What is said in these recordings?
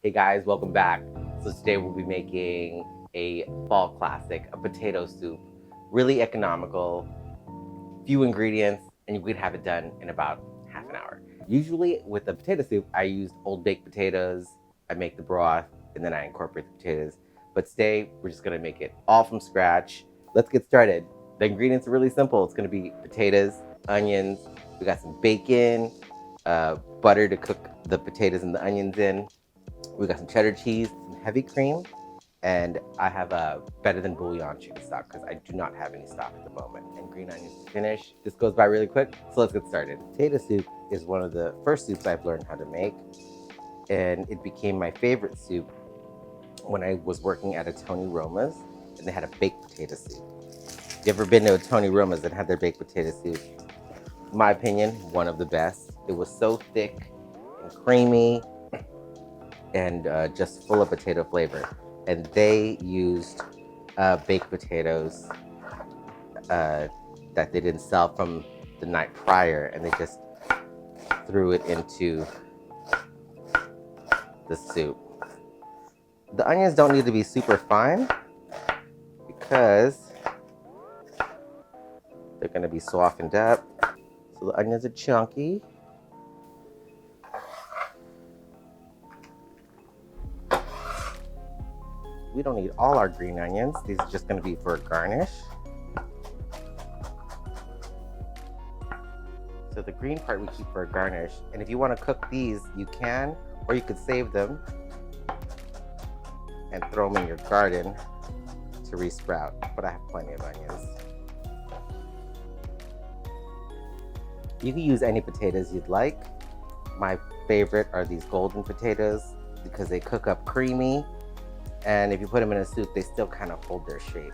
Hey guys, welcome back. So today we'll be making a fall classic, a potato soup. Really economical, few ingredients, and you could have it done in about half an hour. Usually with the potato soup, I use old baked potatoes, I make the broth, and then I incorporate the potatoes. But today we're just gonna make it all from scratch. Let's get started. The ingredients are really simple. It's gonna be potatoes, onions, we got some bacon, butter to cook the potatoes and the onions in. We got some cheddar cheese, some heavy cream, and I have a better than bouillon chicken stock because I do not have any stock at the moment. And green onions to finish. This goes by really quick, so let's get started. Potato soup is one of the first soups I've learned how to make, and it became my favorite soup when I was working at a Tony Roma's, and they had a baked potato soup. You ever been to a Tony Roma's and had their baked potato soup? In my opinion, one of the best. It was so thick and creamy and just full of potato flavor. And they used baked potatoes that they didn't sell from the night prior, and they just threw it into the soup. The onions don't need to be super fine because they're gonna be softened up. So the onions are chunky. We don't need all our green onions. These are just gonna be for a garnish. So the green part we keep for a garnish. And if you wanna cook these, you can, or you could save them and throw them in your garden to resprout. But I have plenty of onions. You can use any potatoes you'd like. My favorite are these golden potatoes because they cook up creamy. And if you put them in a soup, they still kind of hold their shape.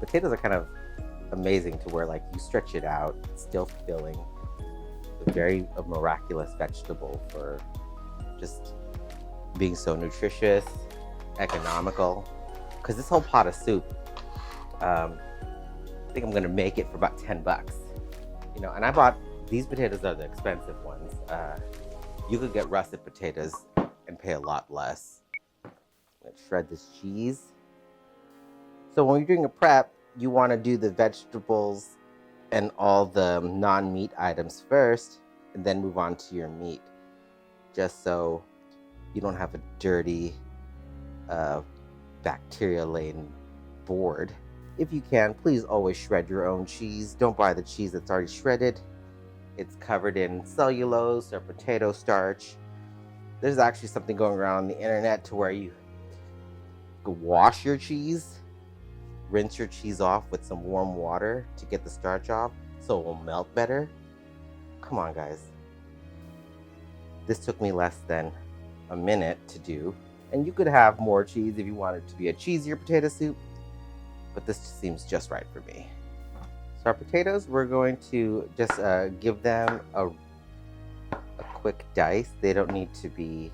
Potatoes are kind of amazing to where like you stretch it out, it's still filling. It's a very miraculous vegetable for just being so nutritious, economical. Because this whole pot of soup, I think I'm gonna make it for about 10 bucks. You know, and I bought, these potatoes are the expensive ones. You could get russet potatoes and pay a lot less. Let's shred this cheese. So when you're doing a prep, you want to do the vegetables and all the non-meat items first, and then move on to your meat, just so you don't have a dirty, bacteria-laden board. If you can, please always shred your own cheese. Don't buy the cheese that's already shredded. It's covered in cellulose or potato starch. There's actually something going around on the internet to where you wash your cheese, rinse your cheese off with some warm water to get the starch off so it will melt better. Come on, guys. This took me less than a minute to do. And you could have more cheese if you want it to be a cheesier potato soup, but this seems just right for me. So our potatoes, we're going to just give them a quick dice. They don't need to be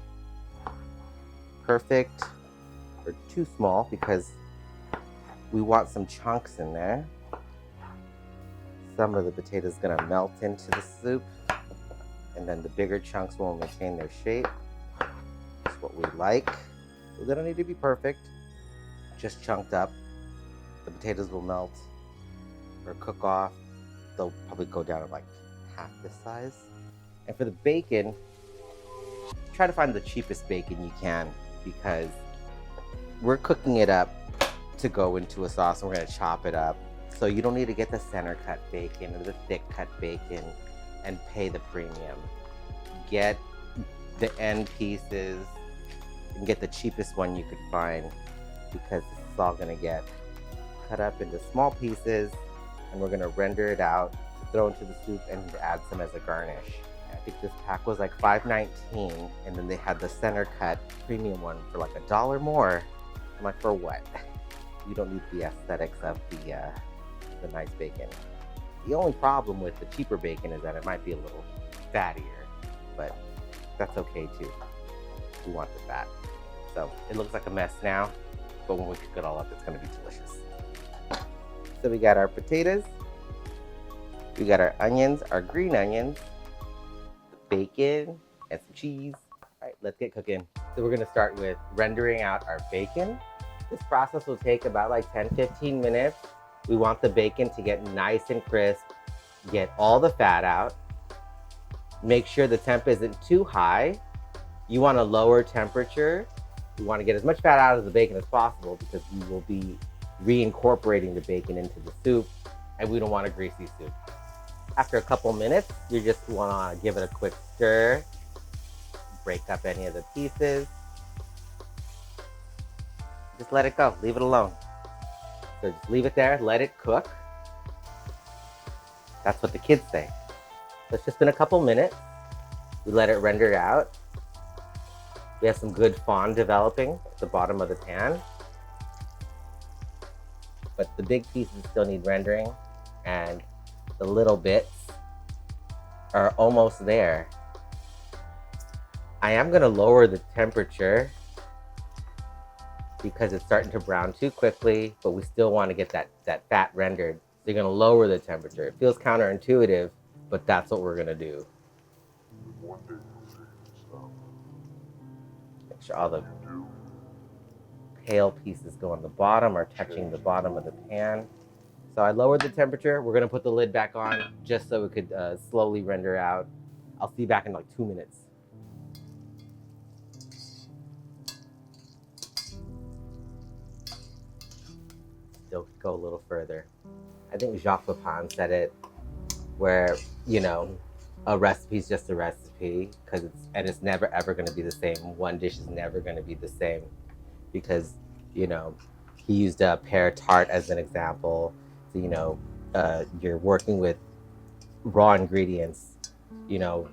perfect or too small because we want some chunks in there. Some of the potatoes gonna melt into the soup, and then the bigger chunks will maintain their shape. That's what we like. So they don't need to be perfect, just chunked up. The potatoes will melt or cook off. They'll probably go down to like half this size. And for the bacon, try to find the cheapest bacon you can because we're cooking it up to go into a sauce, and we're gonna chop it up. So you don't need to get the center cut bacon or the thick cut bacon and pay the premium. Get the end pieces and get the cheapest one you could find because this is all gonna get cut up into small pieces, and we're gonna render it out to throw into the soup and add some as a garnish. I think this pack was like $5.19, and then they had the center cut premium one for like $1 more. I'm like, for what? You don't need the aesthetics of the nice bacon. The only problem with the cheaper bacon is that it might be a little fattier, but that's okay too. We want the fat. So it looks like a mess now, but when we cook it all up, it's gonna be delicious. So we got our potatoes, we got our onions, our green onions, the bacon, and some cheese. All right, let's get cooking. So we're gonna start with rendering out our bacon. This process will take about like 10-15 minutes. We want the bacon to get nice and crisp, get all the fat out. Make sure the temp isn't too high. You want a lower temperature. You want to get as much fat out of the bacon as possible because we will be reincorporating the bacon into the soup, and we don't want a greasy soup. After a couple minutes, you just want to give it a quick stir, break up any of the pieces. Just let it go, leave it alone. So just leave it there, let it cook. That's what the kids say. So it's just been a couple minutes. We let it render out. We have some good fond developing at the bottom of the pan. But the big pieces still need rendering, and the little bits are almost there. I am gonna lower the temperature because it's starting to brown too quickly, but we still want to get that fat rendered. So you're gonna lower the temperature. It feels counterintuitive, but that's what we're gonna do. Make sure all the pale pieces go on the bottom or touching the bottom of the pan. So I lowered the temperature. We're gonna put the lid back on just so it could slowly render out. I'll see you back in like 2 minutes. Still go a little further. I think Jacques Pepin said it, where, you know, a recipe is just a recipe because it's never ever going to be the same. One dish is never going to be the same because, you know, he used a pear tart as an example. So, you know, you're working with raw ingredients. You know,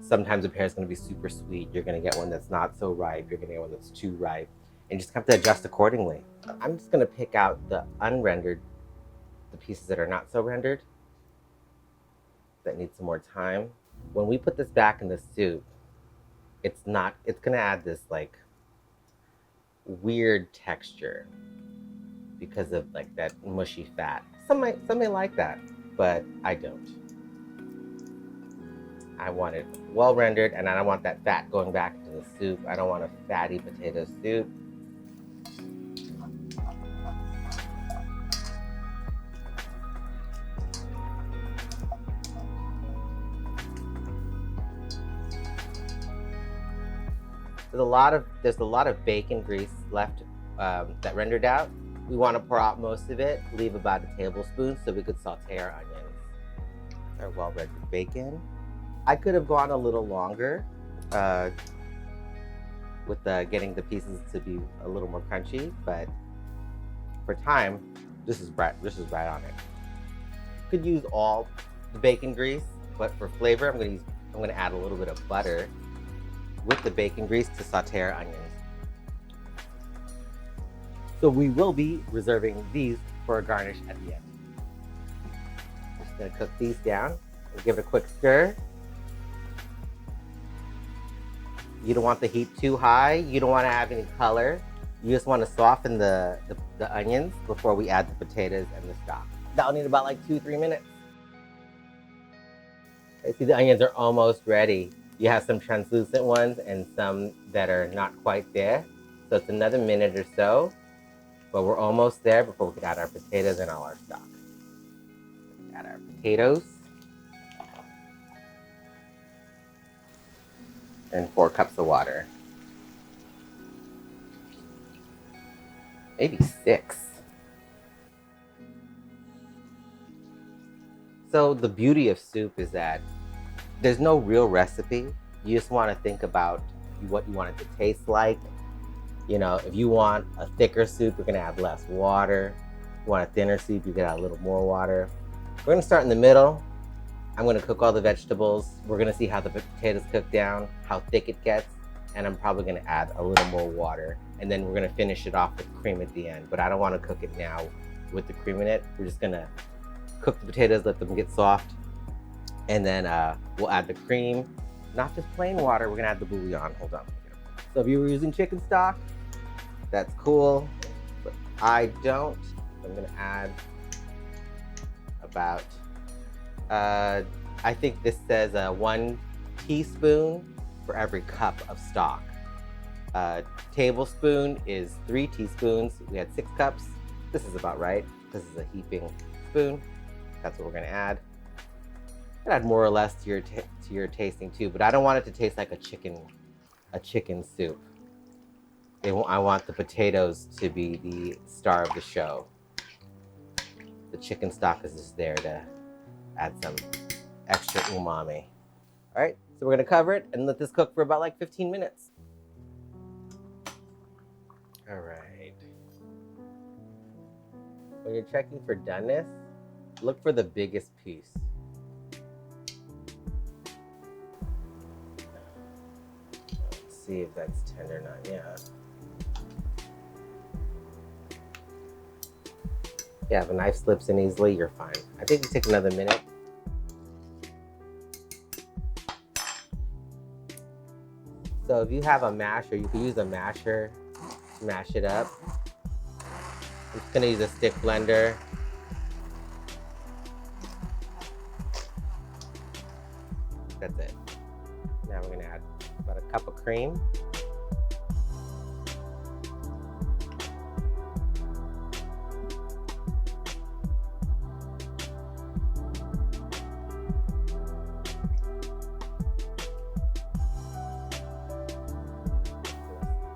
sometimes a pear is going to be super sweet. You're going to get one that's not so ripe. You're going to get one that's too ripe, and you just have to adjust accordingly. I'm just going to pick out the unrendered, the pieces that are not so rendered, that need some more time. When we put this back in the soup, it's gonna add this like weird texture because of like that mushy fat. Some may like that, but I don't. I want it well rendered, and I don't want that fat going back into the soup. I don't want a fatty potato soup. There's a lot of bacon grease left that rendered out. We want to pour out most of it, leave about a tablespoon so we could saute our onions. Our well-rendered bacon. I could have gone a little longer with getting the pieces to be a little more crunchy, but for time, this is right on it. Could use all the bacon grease, but for flavor, I'm gonna add a little bit of butter with the bacon grease to saute our onions. So we will be reserving these for a garnish at the end. Just gonna cook these down and give it a quick stir. You don't want the heat too high. You don't want to have any color. You just want to soften the onions before we add the potatoes and the stock. That'll need about like 2-3 minutes. Okay, see, the onions are almost ready. You have some translucent ones and some that are not quite there. So it's another minute or so, but we're almost there before we can add our potatoes and all our stock. Add our potatoes. And 4 cups of water. Maybe 6. So the beauty of soup is that there's no real recipe. You just want to think about what you want it to taste like. You know, if you want a thicker soup, you're gonna add less water. If you want a thinner soup, you can add a little more water. We're gonna start in the middle. I'm gonna cook all the vegetables. We're gonna see how the potatoes cook down, how thick it gets, and I'm probably gonna add a little more water. And then we're gonna finish it off with cream at the end, but I don't wanna cook it now with the cream in it. We're just gonna cook the potatoes, let them get soft, and then we'll add the cream. Not just plain water, we're gonna add the bouillon. Hold on. So if you were using chicken stock, that's cool, but I don't. I'm gonna add about, I think this says 1 teaspoon for every cup of stock. Tablespoon is 3 teaspoons. We had 6 cups. This is about right. This is a heaping spoon. That's what we're gonna add. You can add more or less to your tasting too, but I don't want it to taste like a chicken soup. I want the potatoes to be the star of the show. The chicken stock is just there to add some extra umami. All right, so we're gonna cover it and let this cook for about like 15 minutes. All right. When you're checking for doneness, look for the biggest piece. Let's see if that's tender or not. Yeah, if a knife slips in easily, you're fine. I think you take another minute. So if you have a masher, you can use a masher, mash it up. I'm just gonna use a stick blender. That's it. Now we're gonna add about a cup of cream.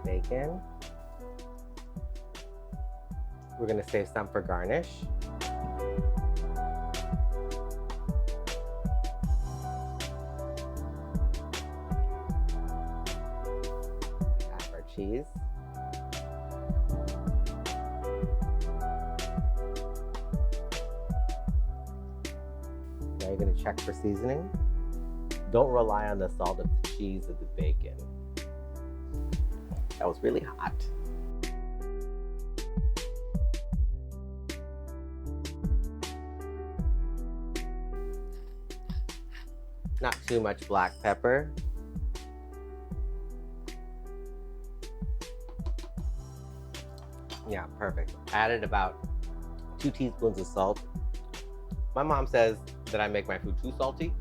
Bacon. We're gonna save some for garnish. Half our cheese. Now you're gonna check for seasoning. Don't rely on the salt of the cheese or the bacon. That was really hot. Not too much black pepper. Yeah, perfect. Added about 2 teaspoons of salt. My mom says that I make my food too salty,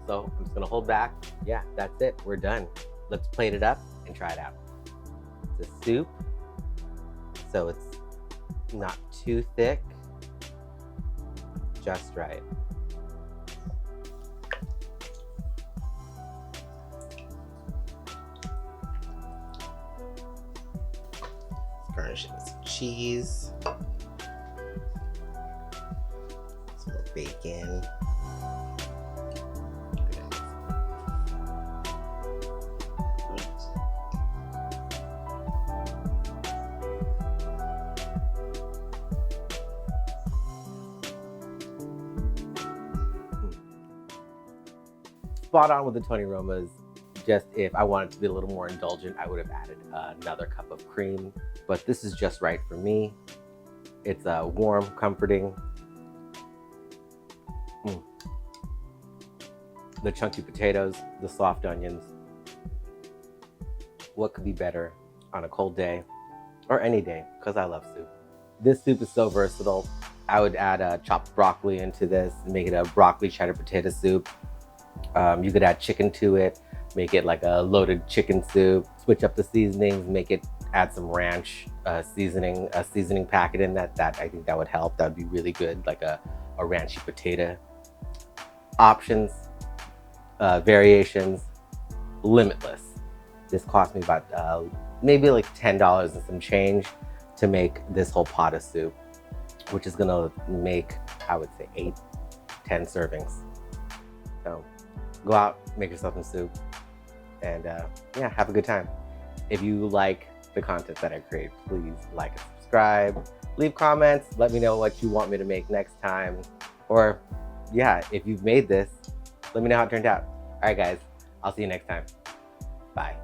so I'm just gonna hold back. Yeah, that's it, we're done. Let's plate it up and try it out. It's a soup, so it's not too thick, just right. Garnish it with some cheese, some more bacon. Spot on with the Tony Romas. Just if I wanted to be a little more indulgent, I would have added another cup of cream, but this is just right for me. It's warm, comforting. The chunky potatoes, the soft onions. What could be better on a cold day or any day, because I love soup. This soup is so versatile. I would add chopped broccoli into this and make it a broccoli cheddar potato soup. You could add chicken to it, make it like a loaded chicken soup, switch up the seasonings, add some ranch a seasoning packet in that. I think that would help. That would be really good, like a ranchy potato. Options, variations, limitless. This cost me about maybe like $10 and some change to make this whole pot of soup, which is gonna make, I would say, 8-10 servings. So go out, make yourself some soup, and yeah, have a good time. If you like the content that I create, please like and subscribe, leave comments, let me know what you want me to make next time. Or yeah, if you've made this, let me know how it turned out. All right, guys, I'll see you next time. Bye.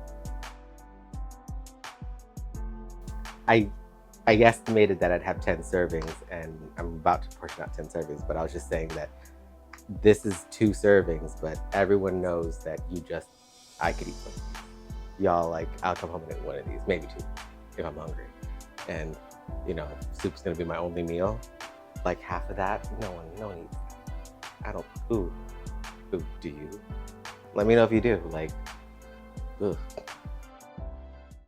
I estimated that I'd have 10 servings, and I'm about to portion out 10 servings, but I was just saying that this is 2 servings, but everyone knows that I could eat one. Y'all, like, I'll come home and eat one of these, maybe 2, if I'm hungry. And, you know, soup's gonna be my only meal. Like half of that, no one eats. I don't, ooh, do you? Let me know if you do, like, ugh.